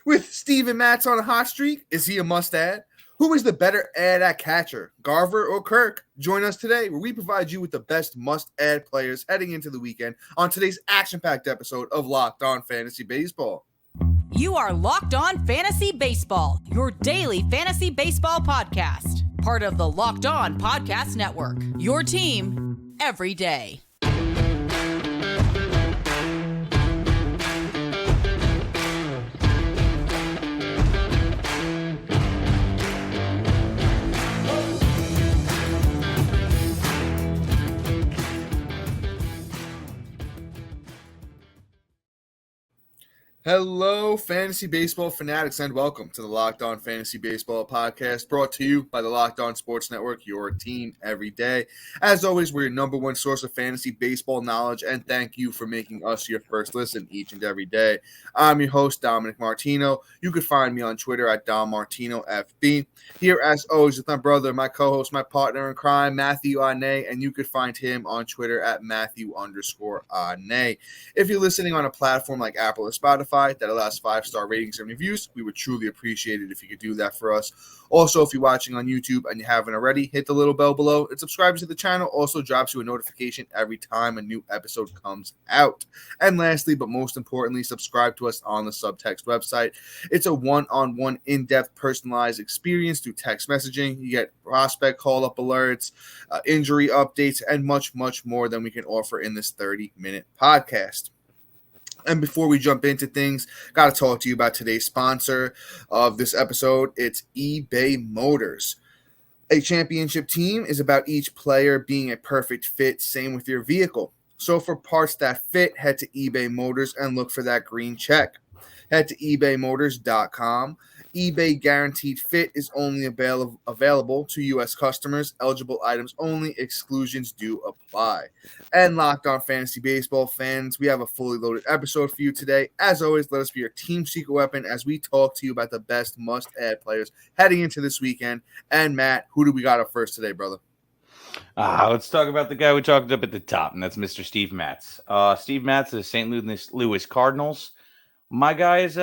With Steven Matz on a hot streak, is he a must-add? Who is the better add at catcher, Garver or Kirk? Join us today where we provide you with the best must-add players heading into the weekend on today's action-packed episode of Locked On Fantasy Baseball. You are Locked On Fantasy Baseball, your daily fantasy baseball podcast. Part of the Locked On Podcast Network, your team every day. Hello, fantasy baseball fanatics, and welcome to the Locked On Fantasy Baseball podcast, brought to you by the Locked On Sports Network, your team every day. As always, we're your number one source of fantasy baseball knowledge, and thank you for making us your first listen each and every day. I'm your host, Dominic Martino. You can find me on Twitter at DomMartinoFB. Here, as always, with my brother, my co-host, my partner in crime, Matthew Ane, and you could find him on Twitter at Matthew_Ane. If you're listening on a platform like Apple or Spotify that allows 5-star ratings and reviews, we would truly appreciate it if you could do that for us. Also, if you're watching on YouTube and you haven't already, hit the little bell below and subscribe to the channel. Also drops you a notification every time a new episode comes out. And lastly, but most importantly, subscribe to us on the Subtext website. It's a one-on-one, in-depth, personalized experience through text messaging. You get prospect call-up alerts, injury updates, and much, much more than we can offer in this 30-minute podcast. And before we jump into things, got to talk to you about today's sponsor of this episode. It's eBay Motors. A championship team is about each player being a perfect fit, same with your vehicle. So for parts that fit, head to eBay Motors and look for that green check. Head to ebaymotors.com. eBay Guaranteed Fit is only available to U.S. customers. Eligible items only. Exclusions do apply. And Locked On Fantasy Baseball fans, we have a fully loaded episode for you today. As always, let us be your team secret weapon as we talk to you about the best must-add players heading into this weekend. And Matt, who do we got up first today, brother? Let's talk about the guy we talked up at the top, and that's Mr. Steve Matz. Steve Matz is St. Louis Cardinals. My guy is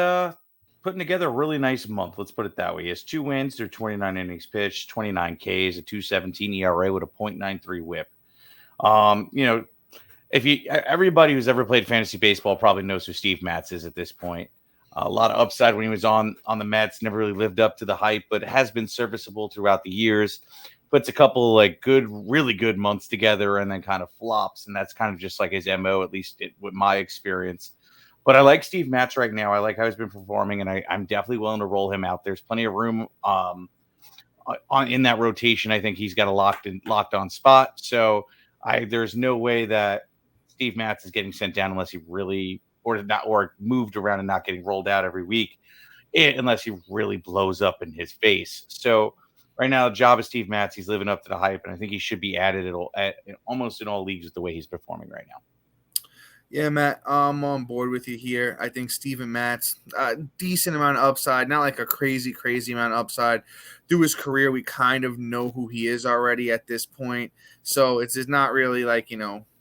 putting together a really nice month. Let's put it that way. He has 2 wins through 29 innings pitched, 29 Ks, a 2.17 ERA with a .93 WHIP. Everybody who's ever played fantasy baseball probably knows who Steve Matz is at this point. A lot of upside when he was on the Mets, never really lived up to the hype, but has been serviceable throughout the years. Puts a couple really good months together and then kind of flops, and that's kind of just like his MO, at least with my experience. But I like Steve Matz right now. I like how he's been performing, and I'm definitely willing to roll him out. There's plenty of room in that rotation. I think he's got a locked on spot. So there's no way that Steve Matz is getting sent down unless he really or moved around and not getting rolled out every week, unless he really blows up in his face. So right now, the job of Steve Matz, he's living up to the hype, and I think he should be added almost in all leagues with the way he's performing right now. Yeah, Matt, I'm on board with you here. I think Steven Matz, decent amount of upside, not like a crazy amount of upside. Through his career, we kind of know who he is already at this point. So it's not really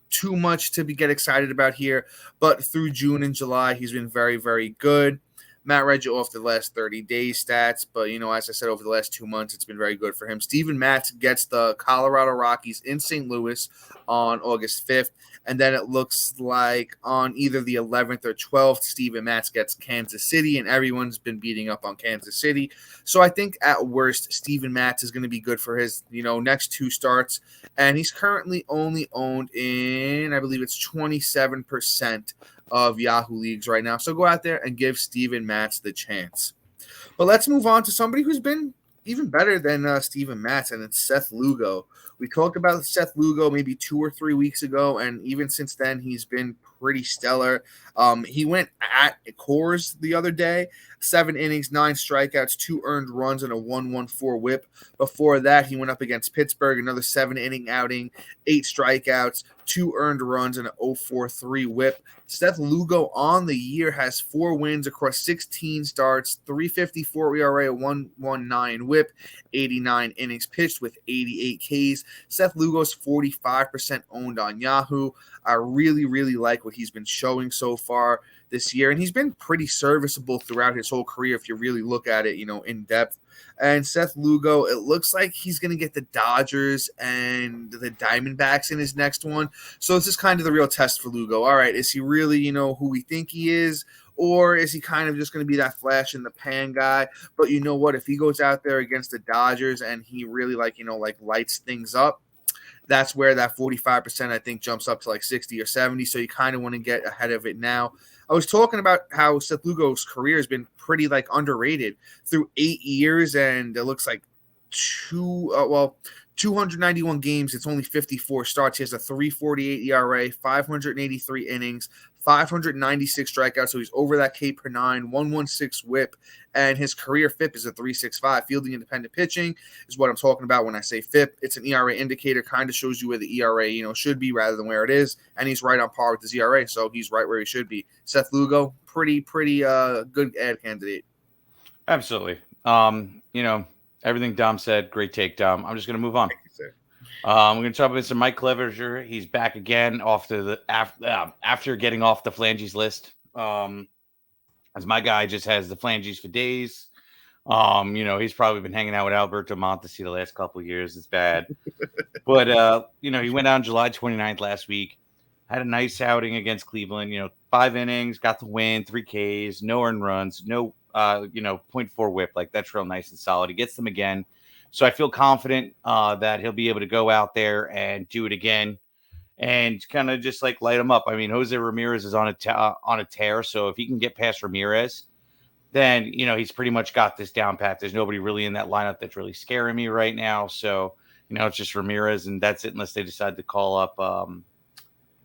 too much to get excited about here. But through June and July, he's been very, very good. Matt read you off the last 30 days stats, but, as I said, over the last 2 months, it's been very good for him. Steven Matz gets the Colorado Rockies in St. Louis on August 5th, and then it looks like on either the 11th or 12th, Steven Matz gets Kansas City, and everyone's been beating up on Kansas City. So I think at worst, Steven Matz is going to be good for his, next 2 starts, and he's currently only owned in, I believe it's 27% of Yahoo leagues right now. So go out there and give Steven Matz the chance. But let's move on to somebody who's been even better than Steven Matz, and it's Seth Lugo. We talked about Seth Lugo maybe 2 or 3 weeks ago, and even since then, he's been pretty stellar. He went at Coors the other day, 7 innings, 9 strikeouts, 2 earned runs, and a 1.14 WHIP. Before that, he went up against Pittsburgh, another 7-inning outing, 8 strikeouts, 2 earned runs, and an 0.43 whip. Seth Lugo on the year has 4 wins across 16 starts, 3.54 ERA, a 1.19 whip, 89 innings pitched with 88 Ks. Seth Lugo's 45% owned on Yahoo. I really, really like what he's been showing so far this year, and he's been pretty serviceable throughout his whole career if you really look at it, in depth. And Seth Lugo, it looks like he's going to get the Dodgers and the Diamondbacks in his next one. So this is kind of the real test for Lugo. All right, is he really, who we think he is? Or is he kind of just going to be that flash in the pan guy? But you know what? If he goes out there against the Dodgers and he really lights things up, that's where that 45% I think jumps up to like 60 or 70. So you kind of want to get ahead of it now. I was talking about how Seth Lugo's career has been pretty underrated through 8 years, and it looks like 291 games. It's only 54 starts. He has a 3.48 ERA, 583 innings, 596 strikeouts. So he's over that K per 9, 1.16 whip, and his career FIP is a 3.65. Fielding independent pitching is what I'm talking about when I say FIP. It's an ERA indicator, kind of shows you where the ERA, should be rather than where it is, and he's right on par with his ERA, so he's right where he should be. Seth Lugo, pretty good ad candidate. Absolutely. Everything Dom said, great take, Dom. I'm just going to move on. Thank you, sir. We're going to talk about some Mike Clevinger. He's back again after getting off the Flanges list. As my guy just has the Flanges for days. He's probably been hanging out with Alberto Mondesi the last couple of years. It's bad. But, he went out on July 29th last week. Had a nice outing against Cleveland. 5 innings, got the win, 3 Ks, no earned runs, no 0.4 whip. That's real nice and solid. He gets them again. So I feel confident that he'll be able to go out there and do it again and kind of just light him up. I mean, Jose Ramirez is on a tear. So if he can get past Ramirez, then, he's pretty much got this down pat. There's nobody really in that lineup that's really scaring me right now. So, it's just Ramirez, and that's it unless they decide to call up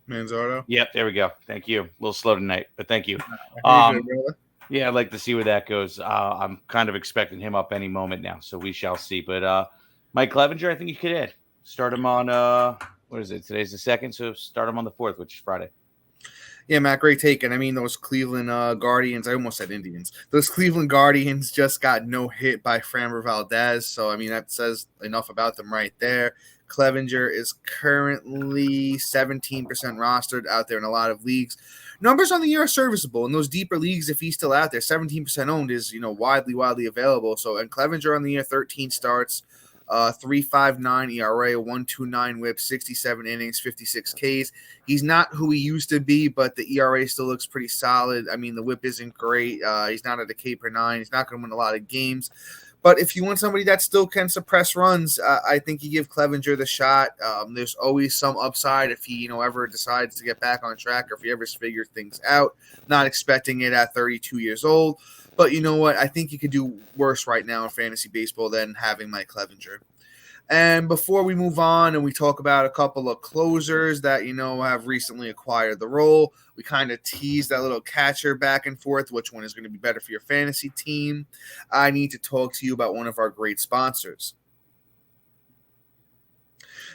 Manzardo. Yep, there we go. Thank you. A little slow tonight, but thank you. Yeah, I'd like to see where that goes. I'm kind of expecting him up any moment now, so we shall see. But Mike Clevinger, I think you could add. Start him on, what is it? Today's the 2nd, so start him on the 4th, which is Friday. Yeah, Matt, great take. And I mean, those Cleveland Guardians, I almost said Indians. Those Cleveland Guardians just got no hit by Framber Valdez. So, I mean, that says enough about them right there. Clevinger is currently 17% rostered out there in a lot of leagues. Numbers on the year are serviceable. In those deeper leagues, if he's still out there, 17% owned is, widely available. So, and Clevinger on the year, 13 starts, 3.59 ERA, 1.29 whip, 67 innings, 56 Ks. He's not who he used to be, but the ERA still looks pretty solid. I mean, the whip isn't great. He's not at a K per 9. He's not going to win a lot of games. But if you want somebody that still can suppress runs, I think you give Clevinger the shot. There's always some upside if he, ever decides to get back on track or if he ever figures things out. Not expecting it at 32 years old. But you know what? I think you could do worse right now in fantasy baseball than having Mike Clevinger. And before we move on and we talk about a couple of closers that, have recently acquired the role, we kind of tease that little catcher back and forth, which one is going to be better for your fantasy team. I need to talk to you about one of our great sponsors.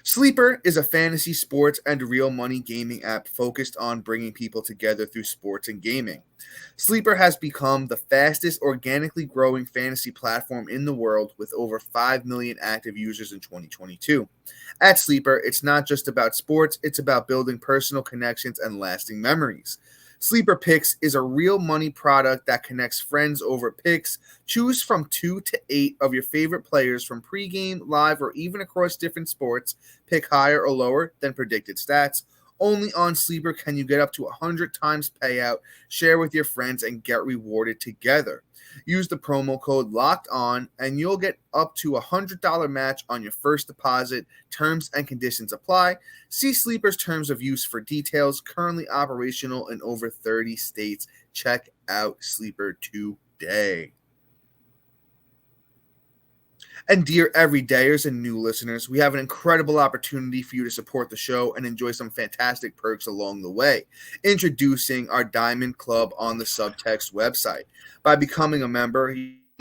Sleeper is a fantasy sports and real money gaming app focused on bringing people together through sports and gaming. Sleeper has become the fastest organically growing fantasy platform in the world with over 5 million active users in 2022. At Sleeper, it's not just about sports, it's about building personal connections and lasting memories. Sleeper Picks is a real money product that connects friends over picks. Choose from 2 to 8 of your favorite players from pregame, live, or even across different sports. Pick higher or lower than predicted stats. Only on Sleeper can you get up to 100 times payout, share with your friends, and get rewarded together. Use the promo code LOCKEDON, and you'll get up to a $100 match on your first deposit. Terms and conditions apply. See Sleeper's terms of use for details. Currently operational in over 30 states. Check out Sleeper today. And dear everydayers and new listeners, we have an incredible opportunity for you to support the show and enjoy some fantastic perks along the way. Introducing our Diamond Club on the Subtext website. By becoming a member,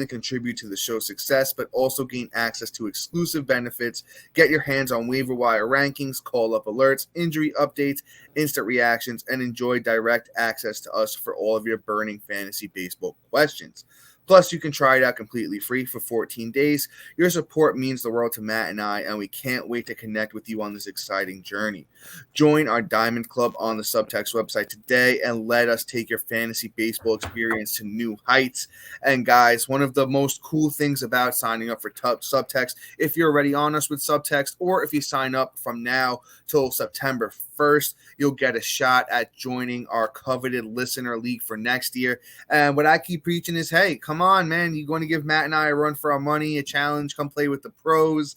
contribute to the show's success, but also gain access to exclusive benefits, get your hands on waiver wire rankings, call-up alerts, injury updates, instant reactions, and enjoy direct access to us for all of your burning fantasy baseball questions. Plus, you can try it out completely free for 14 days. Your support means the world to Matt and I, and we can't wait to connect with you on this exciting journey. Join our Diamond Club on the Subtext website today and let us take your fantasy baseball experience to new heights. And guys, one of the most cool things about signing up for Subtext, if you're already on us with Subtext, or if you sign up from now till September 1st, you'll get a shot at joining our coveted listener league for next year. And what I keep preaching is, hey, come on, man, you're going to give Matt and I a run for our money, a challenge, come play with the pros.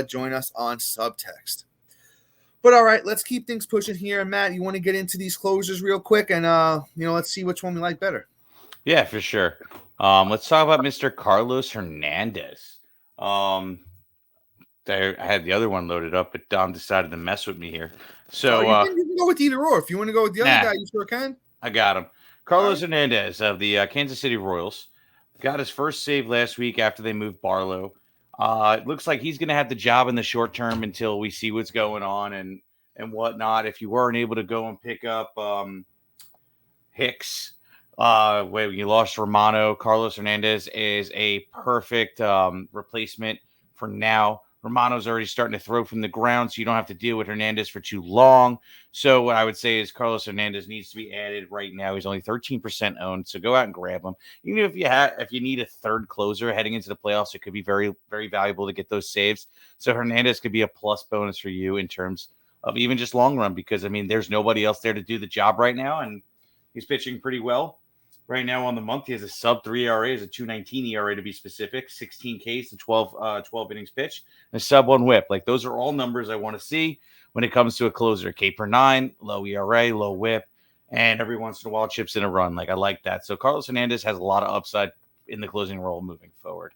Join us on Subtext. But all right, let's keep things pushing here. And Matt, you want to get into these closers real quick, and let's see which one we like better. Yeah, for sure. Let's talk about Mr. Carlos Hernandez. I had the other one loaded up, but Dom decided to mess with me here. So you can go with either or. If you want to go with the other guy, you sure can. I got him. Carlos Hernandez of the Kansas City Royals got his first save last week after they moved Barlow. It looks like he's going to have the job in the short term until we see what's going on and whatnot. If you weren't able to go and pick up Hicks, where you lost Romano, Carlos Hernandez is a perfect replacement for now. Romano's already starting to throw from the ground, so you don't have to deal with Hernandez for too long. So what I would say is Carlos Hernandez needs to be added right now. He's only 13% owned, so go out and grab him. Even if you need a third closer heading into the playoffs, it could be very, very valuable to get those saves. So Hernandez could be a plus bonus for you in terms of even just long run, because there's nobody else there to do the job right now, and he's pitching pretty well. Right now on the month, he has a sub-3 ERA, is a 2.19 ERA to be specific, 16 Ks to 12 innings pitched, and a sub-1 whip. Like, those are all numbers I want to see when it comes to a closer. K per 9, low ERA, low whip, and every once in a while chips in a run. Like, I like that. So Carlos Hernandez has a lot of upside in the closing role moving forward.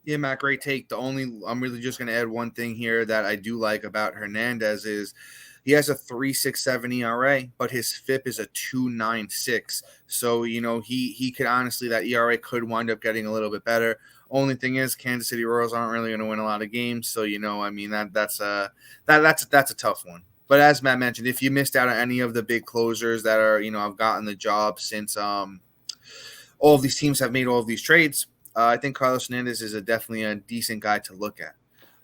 Yeah, Matt, great take. I'm really just going to add one thing here that I do like about Hernandez is he has a 3.67 ERA, but his FIP is a 2.96. So, he could honestly, that ERA could wind up getting a little bit better. Only thing is, Kansas City Royals aren't really going to win a lot of games. So, that's a tough one. But as Matt mentioned, if you missed out on any of the big closers that are, have gotten the job since all of these teams have made all of these trades, I think Carlos Hernandez is definitely a decent guy to look at.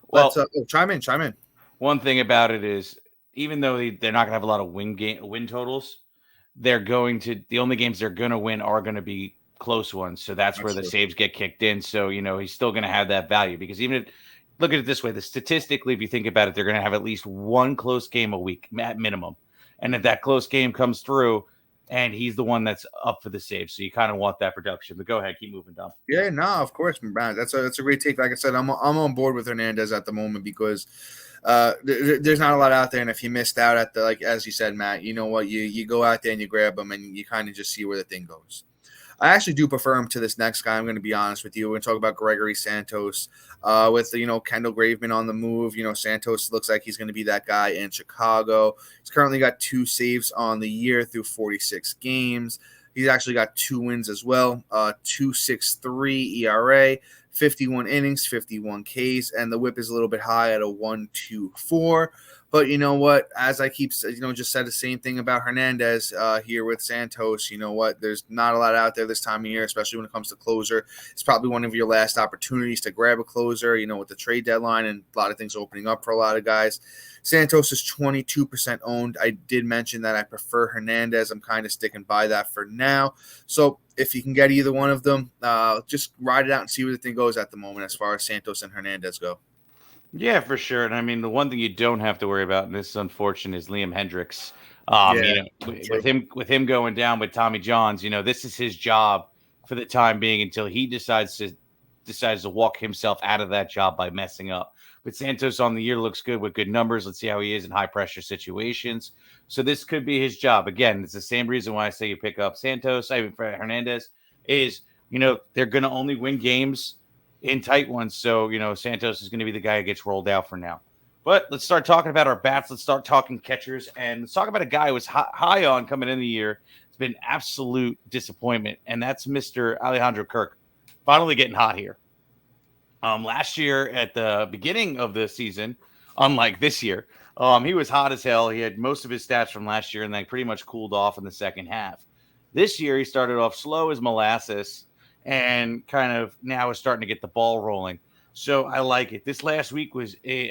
Well, chime in. One thing about it is, even though they're not going to have a lot of win totals, the only games they're going to win are going to be close ones. So that's where the saves get kicked in. So, he's still going to have that value, because look at it this way, statistically, if you think about it, they're going to have at least one close game a week at minimum. And if that close game comes through, and he's the one that's up for the save, so you kind of want that production. But go ahead, keep moving, Dom. Yeah, no, of course, Brad. That's a great take. Like I said, I'm on board with Hernandez at the moment, because there's not a lot out there, and if you missed out at as you said, Matt, you know what, you go out there and you grab them, and you kind of just see where the thing goes. I actually do prefer him to this next guy. I'm going to be honest with you. We're going to talk about Gregory Santos with Kendall Graveman on the move. Santos looks like he's going to be that guy in Chicago. He's currently got 2 saves on the year through 46 games. He's actually got 2 wins as well. 2.63 ERA, 51 innings, 51 Ks, and the whip is a little bit high at a 1.24. But you know what? As I keep, just said the same thing about Hernandez here with Santos. You know what? There's not a lot out there this time of year, especially when it comes to closer. It's probably one of your last opportunities to grab a closer, with the trade deadline and a lot of things opening up for a lot of guys. Santos is 22% owned. I did mention that I prefer Hernandez. I'm kind of sticking by that for now. So if you can get either one of them, just ride it out and see where the thing goes at the moment as far as Santos and Hernandez go. Yeah, for sure. And the one thing you don't have to worry about, and this is unfortunate, is Liam Hendriks. With him going down with Tommy Johns, this is his job for the time being until he decides to walk himself out of that job by messing up. But Santos on the year looks good with good numbers. Let's see how he is in high pressure situations. So this could be his job. Again, it's the same reason why I say you pick up Hernandez is, they're going to only win games in tight ones. So, Santos is going to be the guy who gets rolled out for now. But let's start talking about our bats. Let's start talking catchers. And let's talk about a guy who was high on coming in the year. It's been absolute disappointment. And that's Mr. Alejandro Kirk. finally getting hot here. Last year at the beginning of the season, unlike this year, he was hot as hell. He had most of his stats from last year and then pretty much cooled off in the second half. This year, he started off slow as molasses and kind of now is starting to get the ball rolling. So I like it. This last week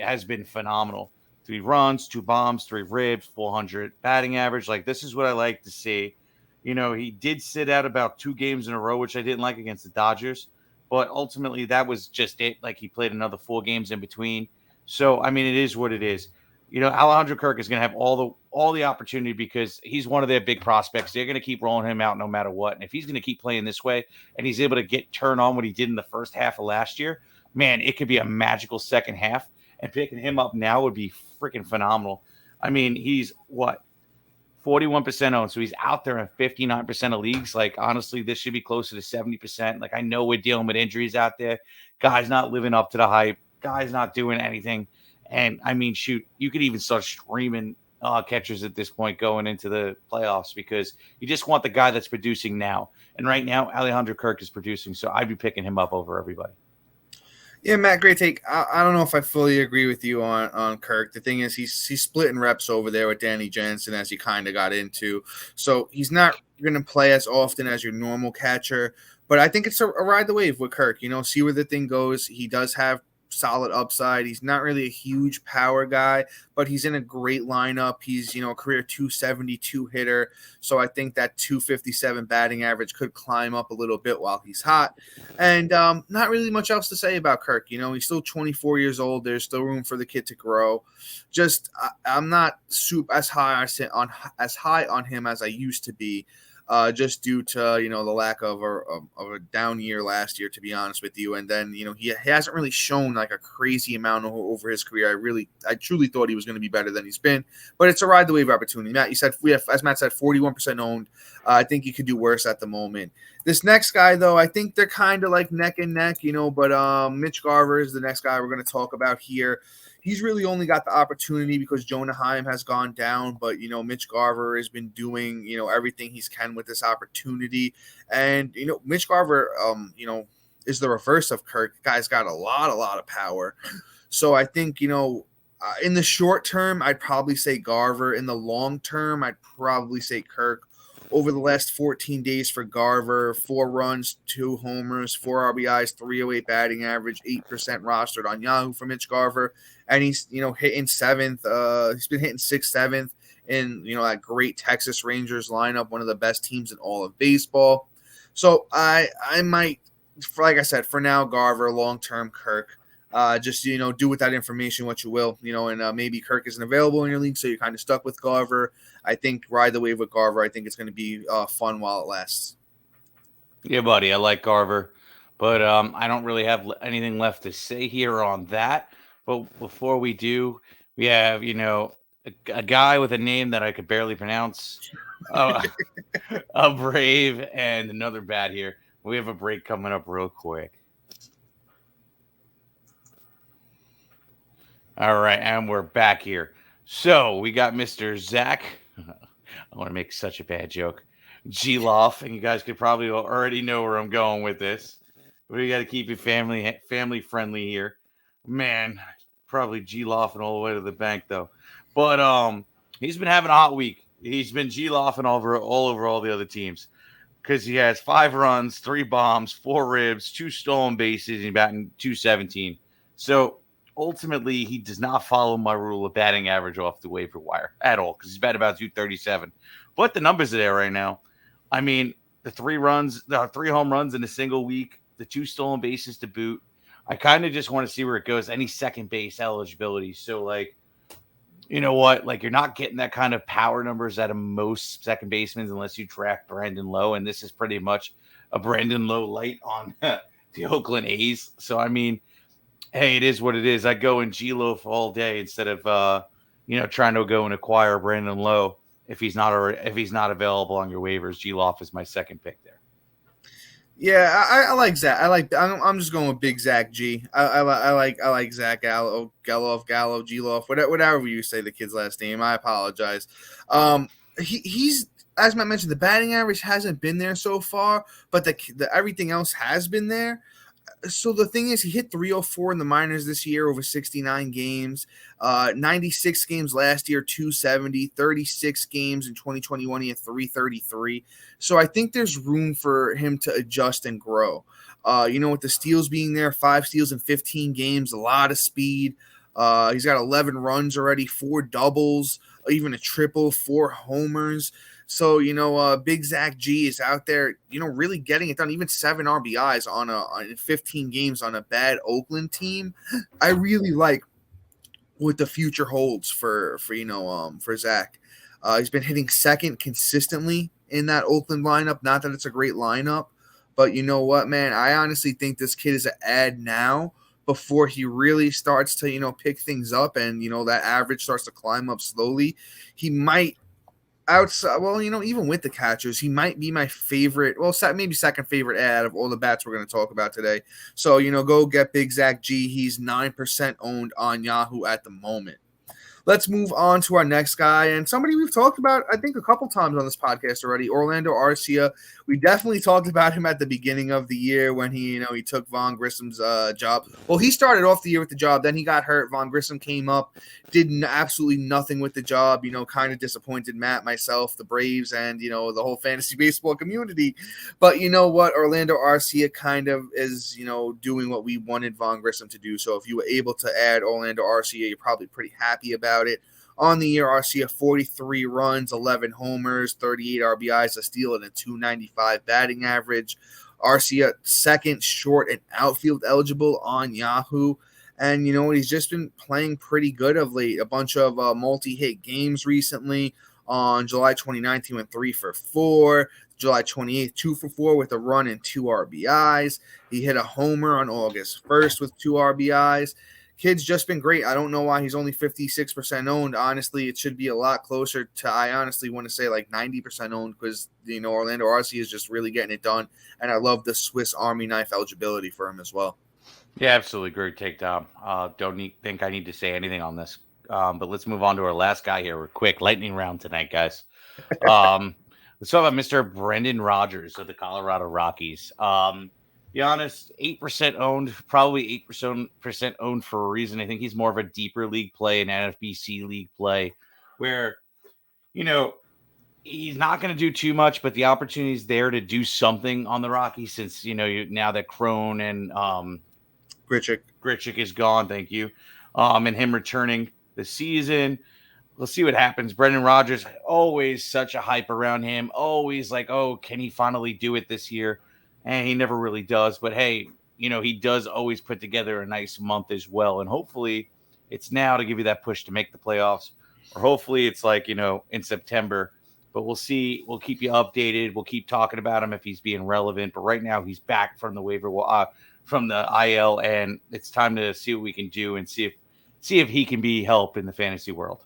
has been phenomenal. 3 runs, 2 bombs, 3 ribs, 400 batting average. Like, this is what I like to see. You know, he did sit out about 2 games in a row, which I didn't like against the Dodgers. But ultimately, that was just it. Like, he played another 4 games in between. So, I mean, it is what it is. You know, Alejandro Kirk is going to have all the opportunity because he's one of their big prospects. They're going to keep rolling him out no matter what. And if he's going to keep playing this way and he's able to turn on what he did in the first half of last year, man, it could be a magical second half. And picking him up now would be freaking phenomenal. I mean, he's 41% owned. So he's out there in 59% of leagues. Like, honestly, this should be closer to 70%. Like, I know we're dealing with injuries out there. Guys not living up to the hype. Guys not doing anything. And, I mean, shoot, you could even start streaming catchers at this point going into the playoffs because you just want the guy that's producing now. And right now, Alejandro Kirk is producing. So I'd be picking him up over everybody. Yeah, Matt, great take. I don't know if I fully agree with you on Kirk. The thing is, he's splitting reps over there with Danny Jansen as he kind of got into. So he's not going to play as often as your normal catcher. But I think it's a ride the wave with Kirk. You know, see where the thing goes. He does have solid upside. He's not really a huge power guy, but he's in a great lineup. He's, you know, a career 272 hitter. So I think that 257 batting average could climb up a little bit while he's hot. And not really much else to say about Kirk. You know, he's still 24 years old. There's still room for the kid to grow. Just I'm not as high on him as I used to be. Just due to, you know, the lack of a down year last year, to be honest with you. And then, you know, he hasn't really shown like a crazy amount over his career. I truly thought he was going to be better than he's been, but it's a ride the wave opportunity. Matt, you said as Matt said, 41% owned. I think you could do worse at the moment. This next guy, though, I think they're kind of like neck and neck, you know, but Mitch Garver is the next guy we're going to talk about here. He's really only got the opportunity because Jonah Heim has gone down, but, you know, Mitch Garver has been doing, you know, everything he can with this opportunity. And, you know, Mitch Garver, you know, is the reverse of Kirk. The guy's got a lot of power. So I think, you know, in the short term, I'd probably say Garver. In the long term, I'd probably say Kirk. Over the last 14 days for Garver, 4 runs, 2 homers, 4 RBIs, 308 batting average, 8% rostered on Yahoo for Mitch Garver. And he's, you know, hitting 7th. He's been hitting 6th, 7th in, you know, that great Texas Rangers lineup, one of the best teams in all of baseball. So I might, like I said, for now, Garver, long-term Kirk. Just, you know, do with that information what you will, you know, and maybe Kirk isn't available in your league, so you're kind of stuck with Garver. I think ride the wave with Garver. I think it's going to be fun while it lasts. Yeah, buddy, I like Garver, but I don't really have anything left to say here on that. But before we do, we have, you know, a guy with a name that I could barely pronounce, a Brave, and another bat here. We have a break coming up real quick. All right, and we're back here. So we got Mr. Zack. I want to make such a bad joke. Gelof, and you guys could probably already know where I'm going with this. We got to keep it family friendly here. Man, probably Gelof and all the way to the bank though. But he's been having a hot week. He's been Gelof all over all the other teams because he has 5 runs, 3 bombs, 4 ribs, 2 stolen bases, and he's batting .217. So ultimately, he does not follow my rule of batting average off the waiver wire at all because he's batting about .237. But the numbers are there right now. I mean, the 3 home runs in a single week, the 2 stolen bases to boot. I kind of just want to see where it goes. Any second base eligibility. So, like, you know what? Like, you're not getting that kind of power numbers out of most second basemen unless you draft Brandon Lowe. And this is pretty much a Brandon Lowe light on the Oakland A's. So, I mean, hey, it is what it is. I go in Gelof all day instead of, you know, trying to go and acquire Brandon Lowe if he's not available on your waivers. Gelof is my second pick there. Yeah, I like Zach. I'm just going with Big Zach G. I like Zack Gelof, Gelof, whatever you say the kid's last name. I apologize. He's as Matt mentioned, the batting average hasn't been there so far, but the everything else has been there. So the thing is, he hit 304 in the minors this year over 69 games, 96 games last year, 270, 36 games in 2021, he had 333. So I think there's room for him to adjust and grow. With the steals being there, 5 steals in 15 games, a lot of speed. He's got 11 runs already, 4 doubles, even a triple, 4 homers. So, big Zack G is out there, really getting it done. Even 7 RBIs on 15 games on a bad Oakland team. I really like what the future holds for Zack. He's been hitting second consistently in that Oakland lineup. Not that it's a great lineup, but you know what, man? I honestly think this kid is an ad now before he really starts to, pick things up and, that average starts to climb up slowly. He might outside, even with the catchers, he might be my favorite, maybe second favorite ad of all the bats we're going to talk about today. So, go get big Zack G. He's 9% owned on Yahoo at the moment. Let's move on to our next guy, and somebody we've talked about, I think, a couple times on this podcast already, Orlando Arcia. We definitely talked about him at the beginning of the year when he took Vaughn Grissom's job. Well, he started off the year with the job, then he got hurt. Vaughn Grissom came up, did absolutely nothing with the job, kind of disappointed Matt, myself, the Braves, and, the whole fantasy baseball community. But you know what? Orlando Arcia kind of is, doing what we wanted Vaughn Grissom to do. So if you were able to add Orlando Arcia, you're probably pretty happy about it. On the year, Arcia 43 runs, 11 homers, 38 RBIs, a steal, and a 295 batting average. Arcia second, short, and outfield eligible on Yahoo. And he's just been playing pretty good of late. A bunch of multi-hit games recently. On July 29th, he went 3 for 4. July 28th, 2 for 4 with a run and 2 RBIs. He hit a homer on August 1st with 2 RBIs. Kid's just been great. I don't know why he's only 56% owned. Honestly, it should be a lot closer to, I honestly want to say like 90% owned because, Orlando Arcia is just really getting it done. And I love the Swiss Army knife eligibility for him as well. Yeah, absolutely. Great takedown. Think I need to say anything on this. But let's move on to our last guy here. We're quick. Lightning round tonight, guys. Let's talk about Mr. Brennan Rogers of the Colorado Rockies. Be honest, 8% owned, probably 8% owned for a reason. I think he's more of a deeper league play, an NFBC league play, where, he's not going to do too much, but the opportunity is there to do something on the Rockies since, now that Crone and Grichuk is gone, thank you, and him returning the season. We'll see what happens. Brendan Rogers, always such a hype around him, always like, oh, can he finally do it this year? And he never really does. But, hey, he does always put together a nice month as well. And hopefully it's now to give you that push to make the playoffs. Or hopefully it's like, in September. But we'll see. We'll keep you updated. We'll keep talking about him if he's being relevant. But right now he's back from the waiver, from the IL. And it's time to see what we can do and see if he can be help in the fantasy world.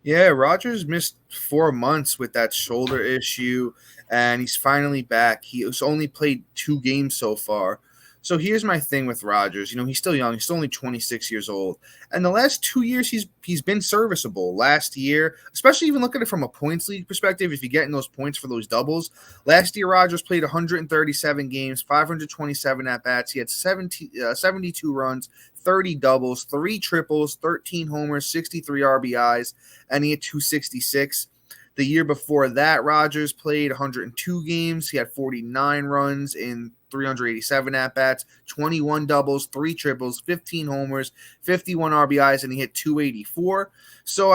Yeah, Rodgers missed 4 months with that shoulder issue, and he's finally back. He's only played 2 games so far. So here's my thing with Rodgers. He's still young. He's still only 26 years old. And the last 2 years, he's been serviceable. Last year, especially even looking at it from a points league perspective, if you're getting those points for those doubles. Last year, Rodgers played 137 games, 527 at-bats. He had 72 runs, 30 doubles, 3 triples, 13 homers, 63 RBIs, and he had 266. The year before that, Rodgers played 102 games. He had 49 runs in 387 at-bats, 21 doubles, 3 triples, 15 homers, 51 RBIs, and he hit 284. So,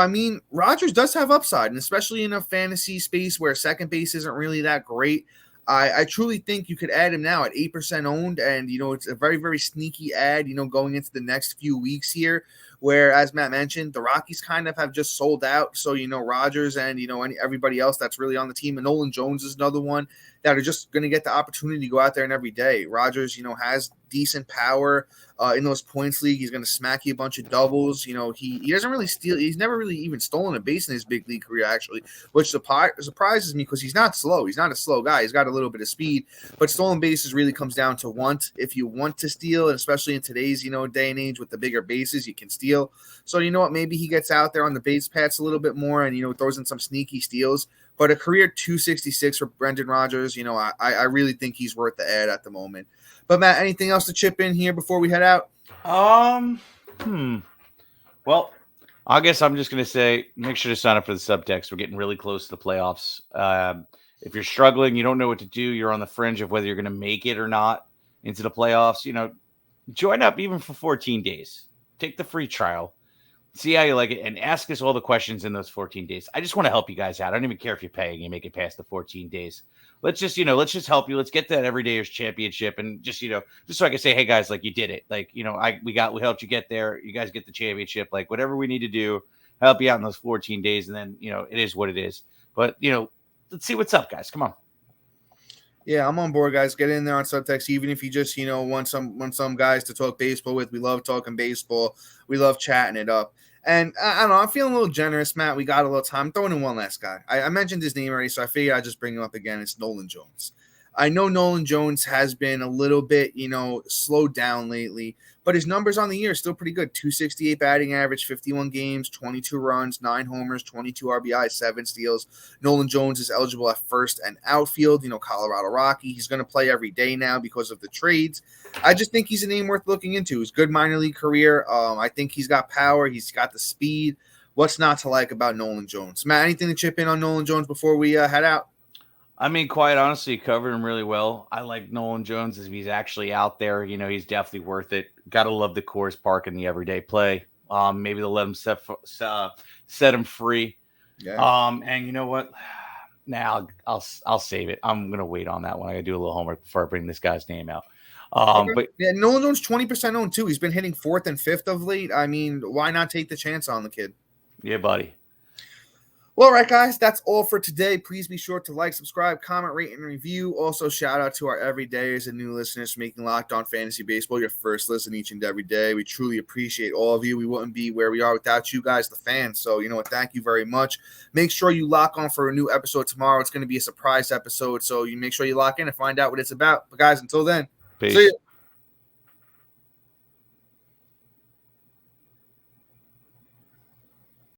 Rodgers does have upside, and especially in a fantasy space where second base isn't really that great. I truly think you could add him now at 8% owned, and, it's a very, very sneaky ad, going into the next few weeks here, where, as Matt mentioned, the Rockies kind of have just sold out. So, Rodgers and, everybody else that's really on the team, and Nolan Jones is another one that are just going to get the opportunity to go out there and every day. Rodgers, has decent power in those points league. He's going to smack you a bunch of doubles. He doesn't really steal. He's never really even stolen a base in his big league career, actually, which surprises me because he's not slow. He's not a slow guy. He's got a little bit of speed, but stolen bases really comes down to want. If you want to steal, and especially in today's, day and age with the bigger bases, you can steal. So, maybe he gets out there on the base paths a little bit more and, throws in some sneaky steals. But a career 266 for Brendan Rogers, I really think he's worth the ad at the moment. But Matt, anything else to chip in here before we head out? Well, I guess I'm just going to say, make sure to sign up for the subtext. We're getting really close to the playoffs. If you're struggling, you don't know what to do, you're on the fringe of whether you're going to make it or not into the playoffs, join up even for 14 days. Take the free trial. See how you like it, and ask us all the questions in those 14 days. I just want to help you guys out. I don't even care if you're paying and make it past the 14 days. Let's just help you. Let's get that everydayers championship, and just so I can say, hey guys, like, you did it. Like, we helped you get there. You guys get the championship. Like, whatever we need to do, help you out in those 14 days, and then it is what it is. But let's see what's up, guys. Come on. Yeah, I'm on board, guys. Get in there on subtext, even if you just want some guys to talk baseball with. We love talking baseball. We love chatting it up. And I don't know, I'm feeling a little generous, Matt. We got a little time. I'm throwing in one last guy. I mentioned his name already, so I figured I'd just bring him up again. It's Nolan Jones. I know Nolan Jones has been a little bit, slowed down lately, but his numbers on the year are still pretty good. 268 batting average, 51 games, 22 runs, 9 homers, 22 RBI, 7 steals. Nolan Jones is eligible at first and outfield, Colorado Rocky. He's going to play every day now because of the trades. I just think he's a name worth looking into. His good minor league career. I think he's got power. He's got the speed. What's not to like about Nolan Jones? Matt, anything to chip in on Nolan Jones before we head out? I mean, quite honestly, covered him really well. I like Nolan Jones if he's actually out there. He's definitely worth it. Got to love the Coors Park and the everyday play. Maybe they'll let him set him free. Yeah. And you know what? Now I'll save it. I'm gonna wait on that one. I gotta do a little homework before I bring this guy's name out. But yeah, Nolan Jones 20% owned too. He's been hitting 4th and 5th of late. I mean, why not take the chance on the kid? Yeah, buddy. Well, all right, guys, that's all for today. Please be sure to like, subscribe, comment, rate, and review. Also, shout out to our everydayers and new listeners for making Locked On Fantasy Baseball your first listen each and every day. We truly appreciate all of you. We wouldn't be where we are without you guys, the fans. So, thank you very much. Make sure you lock on for a new episode tomorrow. It's going to be a surprise episode, so you make sure you lock in and find out what it's about. But, guys, until then, peace. See you.